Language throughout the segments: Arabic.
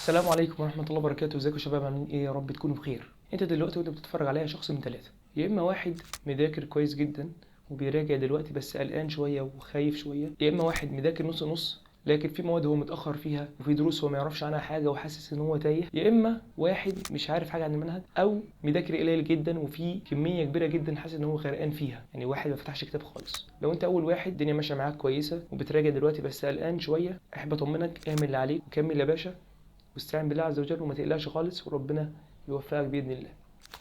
السلام عليكم ورحمة الله وبركاته. ازيكم يا شباب؟ عاملين ايه؟ يا رب تكونوا بخير. انت دلوقتي وانت بتتفرج عليا شخص من ثلاثة: يا اما واحد مذاكر كويس جدا وبيراجع دلوقتي بس قلقان شوية وخايف شوية، يا اما واحد مذاكر نص نص لكن في مواد هو متأخر فيها وفي دروس هو ما يعرفش عنها حاجة وحاسس ان هو تايه، يا اما واحد مش عارف حاجة عن المنهج او مذاكر قليل جدا وفي كمية كبيرة جدا حاسس ان هو غرقان فيها، يعني واحد ما فتحش كتاب خالص. لو انت اول واحد الدنيا ماشية معاك كويسة وبتراجع دلوقتي بس قلقان شوية، احب اطمنك، اعمل اللي عليك وكمل يا باشا واستعن بالله عز وجل وما تقلقش خالص وربنا يوفقك باذن الله.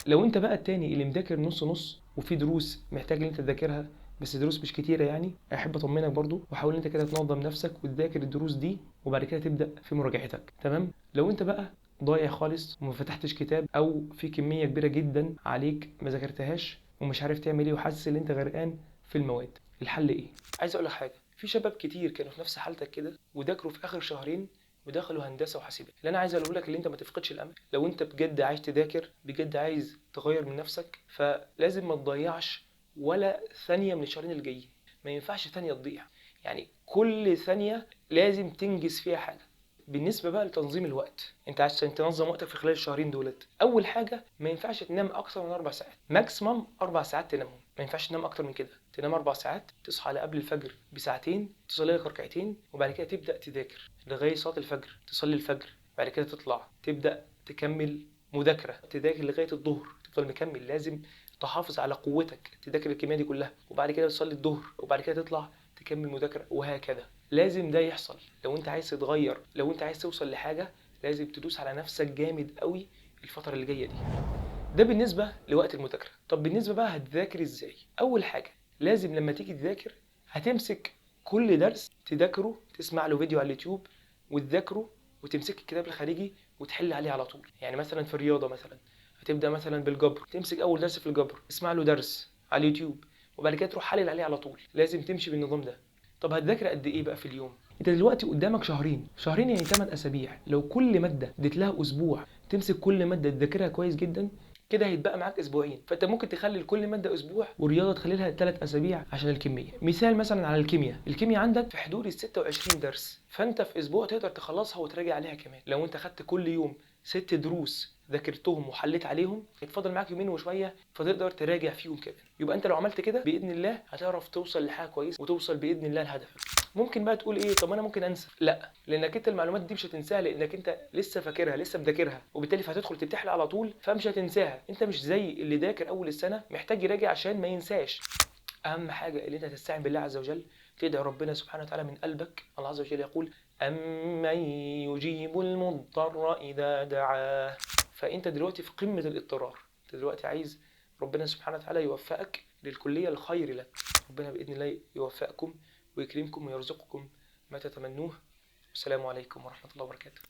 لو انت بقى التاني اللي مذاكر نص نص وفي دروس محتاج ان انت تذاكرها بس دروس مش كتيره، يعني احب اطمنك برضو وحاول انت كده تنظم نفسك وتذاكر الدروس دي وبعد كده تبدا في مراجعتك. تمام؟ لو انت بقى ضايع خالص وما فتحتش كتاب او في كميه كبيره جدا عليك ما ذاكرتهاش ومش عارف تعمل ايه وحاسس ان انت غرقان في المواد، الحل ايه؟ عايز اقول لك حاجه، في شباب كتير كانوا في نفس حالتك كده وذاكروا في اخر شهرين ودخلوا هندسه وحاسبات. اللي انا عايز اقوله لك اللي انت ما تفقدش الامل، لو انت بجد عايز تذاكر بجد عايز تغير من نفسك فلازم ما تضيعش ولا ثانيه من الشهرين اللي جايين. ما ينفعش ثانيه تضيع، يعني كل ثانيه لازم تنجز فيها حاجه. بالنسبه بقى لتنظيم الوقت، انت عشان تنظم وقتك في خلال الشهرين دولت، اول حاجه ما ينفعش تنام اكتر من 4 ساعات، ماكسيمم 4 ساعات تنامهم، ما ينفعش تنام اكتر من كده. تنام 4 ساعات، تصحى على قبل الفجر بساعتين، تصلي لك ركعتين وبعد كده تبدا تذاكر لغايه صلاه الفجر، تصلي الفجر بعد كده تطلع تبدا تكمل مذاكره، تذاكر لغايه الظهر، تفضل مكمل. لازم تحافظ على قوتك، تذاكر الكميه دي كلها وبعد كده تصلي الظهر وبعد كده تطلع تكمل مذاكره، وهكذا. لازم ده يحصل لو انت عايز تتغير، لو انت عايز توصل لحاجه لازم تدوس على نفسك جامد قوي الفتره اللي جايه دي. ده بالنسبه لوقت المذاكره. طب بالنسبه بقى هتذاكر ازاي؟ اول حاجه لازم لما تيجي تذاكر هتمسك كل درس تذاكره، تسمع له فيديو على اليوتيوب وتذاكره، وتمسك الكتاب الخارجي وتحل عليه على طول. يعني مثلا في الرياضه مثلا هتبدا مثلا بالجبر، تمسك اول درس في الجبر تسمع له درس على اليوتيوب وبعد كده تروح حلل عليه على طول. لازم تمشي بالنظام ده. طب هتذاكر قد ايه بقى في اليوم؟ انت دلوقتي قدامك شهرين، شهرين يعني 8 اسابيع. لو كل ماده اديت لها اسبوع تمسك كل ماده تذاكرها كويس جدا، كده هيتبقى معاك اسبوعين. فانت ممكن تخلي لكل ماده اسبوع والرياضه تخلي لها 3 اسابيع عشان الكميه. مثال مثلا على الكيمياء، الكيمياء عندك في حدود ال 26 درس، فانت في اسبوع تقدر تخلصها وتراجع عليها كمان. لو انت خدت كل يوم 6 دروس ذاكرتهم وحليت عليهم، يتفضل معاك يومين وشويه فتقدر تراجع فيهم كمان. يبقى انت لو عملت كده باذن الله هتعرف توصل لحاجه كويسه وتوصل باذن الله لهدفك. ممكن بقى تقول ايه، طب انا ممكن انسى؟ لا، لانك انت المعلومات دي مش هتنساها لانك انت لسه فاكرها لسه مذاكرها، وبالتالي فهتدخل تمتحن على طول فمش هتنساها. انت مش زي اللي ذاكر اول السنه محتاج يراجع عشان ما ينساش. اهم حاجه اللي انت تستعين بالله عز وجل، تدعي ربنا سبحانه وتعالى من قلبك. الله عز وجل يقول امن يجيب المضطر اذا دعاه. فانت دلوقتي في قمه الاضطرار، انت دلوقتي عايز ربنا سبحانه وتعالى يوفقك للكليه الخير لك. ربنا باذن الله يوفقكم ويكرمكم ويرزقكم ما تتمنوه. والسلام عليكم ورحمه الله وبركاته.